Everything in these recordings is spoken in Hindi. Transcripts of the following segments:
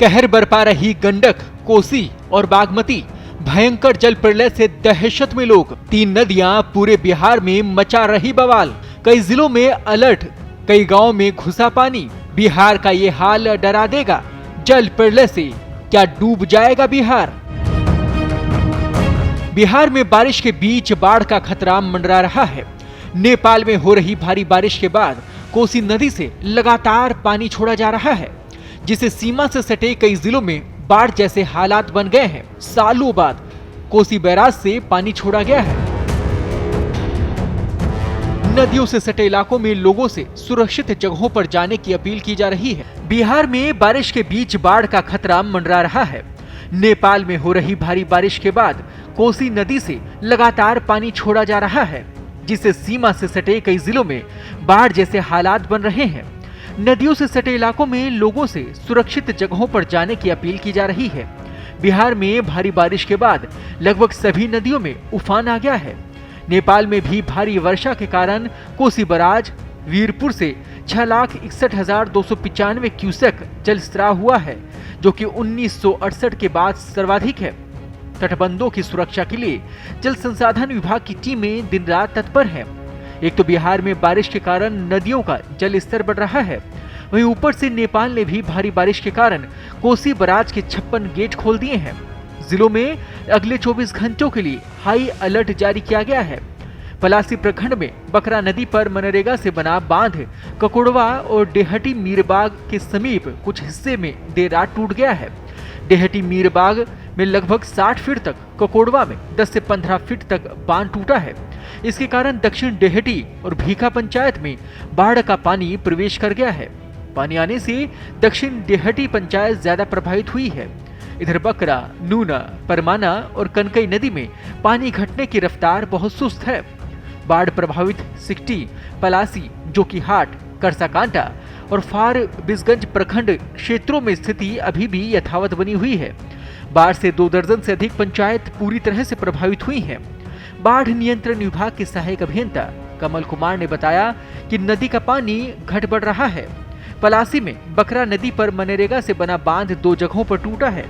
कहर बरपा रही गंडक, कोसी और बागमती। भयंकर जल प्रलय से दहशत में लोग। 3 नदियां पूरे बिहार में मचा रही बवाल। कई जिलों में अलर्ट, कई गांवों में घुसा पानी। बिहार का ये हाल डरा देगा। जल प्रलय से क्या डूब जाएगा बिहार? बिहार में बारिश के बीच बाढ़ का खतरा मंडरा रहा है। नेपाल में हो रही भारी बारिश के बाद कोसी नदी से लगातार पानी छोड़ा जा रहा है, जिससे सीमा से सटे कई जिलों में बाढ़ जैसे हालात बन गए हैं। सालों बाद कोसी बैराज से पानी छोड़ा गया है। नदियों से सटे इलाकों में लोगों से सुरक्षित जगहों पर जाने की अपील की जा रही है। बिहार में बारिश के बीच बाढ़ का खतरा मंडरा रहा है। नेपाल में हो रही भारी बारिश के बाद कोसी नदी से लगातार पानी छोड़ा जा रहा है, जिससे सीमा से सटे कई जिलों में बाढ़ जैसे हालात बन रहे हैं। नदियों से सटे इलाकों में लोगों से सुरक्षित जगहों पर जाने की अपील की जा रही है। बिहार में भारी बारिश के बाद लगभग सभी नदियों में उफान आ गया है। नेपाल में भी भारी वर्षा के कारण कोसी बैराज वीरपुर से 6,61,295 क्यूसेक जलस्राव हुआ है, जो कि 1968 के बाद सर्वाधिक है। तटबंधों की सुरक्षा के लिए जल संसाधन विभाग की टीमें दिन रात तत्पर हैं। एक तो बिहार में बारिश के कारण नदियों का जल स्तर बढ़ रहा है, वहीं ऊपर से नेपाल ने भी भारी बारिश के कारण कोसी बैराज के 56 गेट खोल दिए हैं। जिलों में अगले 24 घंटों के लिए हाई अलर्ट जारी किया गया है। पलासी प्रखंड में बकरा नदी पर मनरेगा से बना बांध ककोड़वा और डेहटी मीरबाग के समीप कुछ हिस्से में देर रात टूट गया है। डेहटी मीरबाग में लगभग 60 फीट तक, ककोड़वा में 10 से 15 फीट तक बांध टूटा है। इसके कारण दक्षिण डेहटी और भीखा पंचायत में बाढ़ का पानी प्रवेश कर गया है। पानी आने से दक्षिण डेहटी पंचायत ज्यादा प्रभावित हुई है। इधर बकरा, नूना, परमाना और कनकई नदी में पानी घटने की रफ्तार बहुत सुस्त है। बाढ़ प्रभावित सिकटी, पलासी, जोकीहाट, करसाकांटा और फारबिसगंज प्रखंड क्षेत्रों में स्थिति अभी भी यथावत बनी हुई है। बाढ़ से 2 दर्जन से अधिक पंचायत पूरी तरह से प्रभावित हुई हैं। बाढ़ नियंत्रण विभाग के सहायक अभियंता कमल कुमार ने बताया कि नदी का पानी घट बढ़ रहा है। पलासी में बकरा नदी पर मनरेगा से बना बांध 2 जगहों पर टूटा है।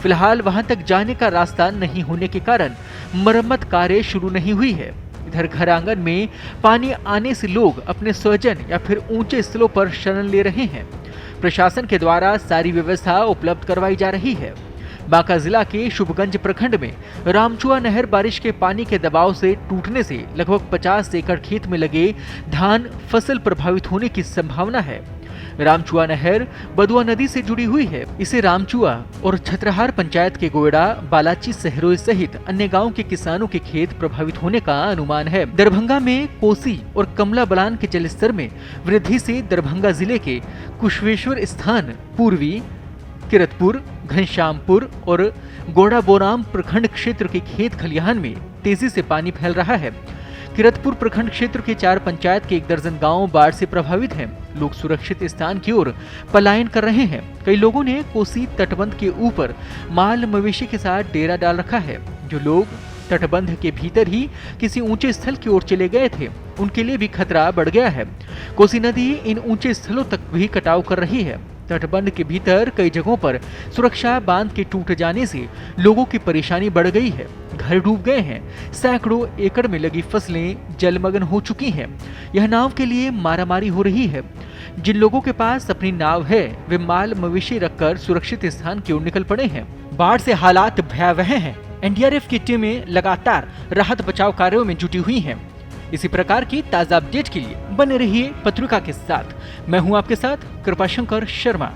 फिलहाल वहां तक जाने का रास्ता नहीं होने के कारण मरम्मत कार्य शुरू नहीं हुई है। इधर घर आंगन में पानी आने से लोग अपने स्वजन या फिर ऊंचे स्थलों पर शरण ले रहे हैं। प्रशासन के द्वारा सारी व्यवस्था उपलब्ध करवाई जा रही है। बांका जिला के शुभगंज प्रखंड में रामचुआ नहर बारिश के पानी के दबाव से टूटने से लगभग 50 एकड़ खेत में लगे धान फसल प्रभावित होने की संभावना है। रामचुआ नहर बदुआ नदी से जुड़ी हुई है। इसे रामचुआ और छत्रहार पंचायत के गोयडा, बालाची, सहरोई सहित अन्य गांव के किसानों के खेत प्रभावित होने का अनुमान है। दरभंगा में कोसी और कमला बलान के जलस्तर में वृद्धि से दरभंगा जिले के कुशवेश्वर स्थान, पूर्वी, किरतपुर, घनश्यामपुर और गोड़ाबोराम प्रखंड क्षेत्र के खेत खलिहान में तेजी से पानी फैल रहा है। किरतपुर प्रखंड क्षेत्र के 4 पंचायत के 1 दर्जन गांव बाढ़ से प्रभावित हैं। लोग सुरक्षित स्थान की ओर पलायन कर रहे हैं। कई लोगों ने कोसी तटबंध के ऊपर माल मवेशी के साथ डेरा डाल रखा है। जो लोग तटबंध के भीतर ही किसी ऊंचे स्थल की ओर चले गए थे, उनके लिए भी खतरा बढ़ गया है। कोसी नदी इन ऊंचे स्थलों तक भी कटाव कर रही है। तटबंध के भीतर कई जगहों पर सुरक्षा बांध के टूट जाने से लोगों की परेशानी बढ़ गई है। घर डूब गए हैं। सैकड़ों एकड़ में लगी फसलें जलमग्न हो चुकी हैं। यह नाव के लिए मारामारी हो रही है। जिन लोगों के पास अपनी नाव है, वे माल मवेशी रखकर सुरक्षित स्थान की ओर निकल पड़े हैं। बाढ़ से हालात भयावह हैं। एनडीआरएफ की टीमें लगातार राहत बचाव कार्यों में जुटी हुई हैं। इसी प्रकार की ताजा अपडेट के लिए बने रहिए पत्रिका के साथ। मैं हूं आपके साथ कृपाशंकर शर्मा।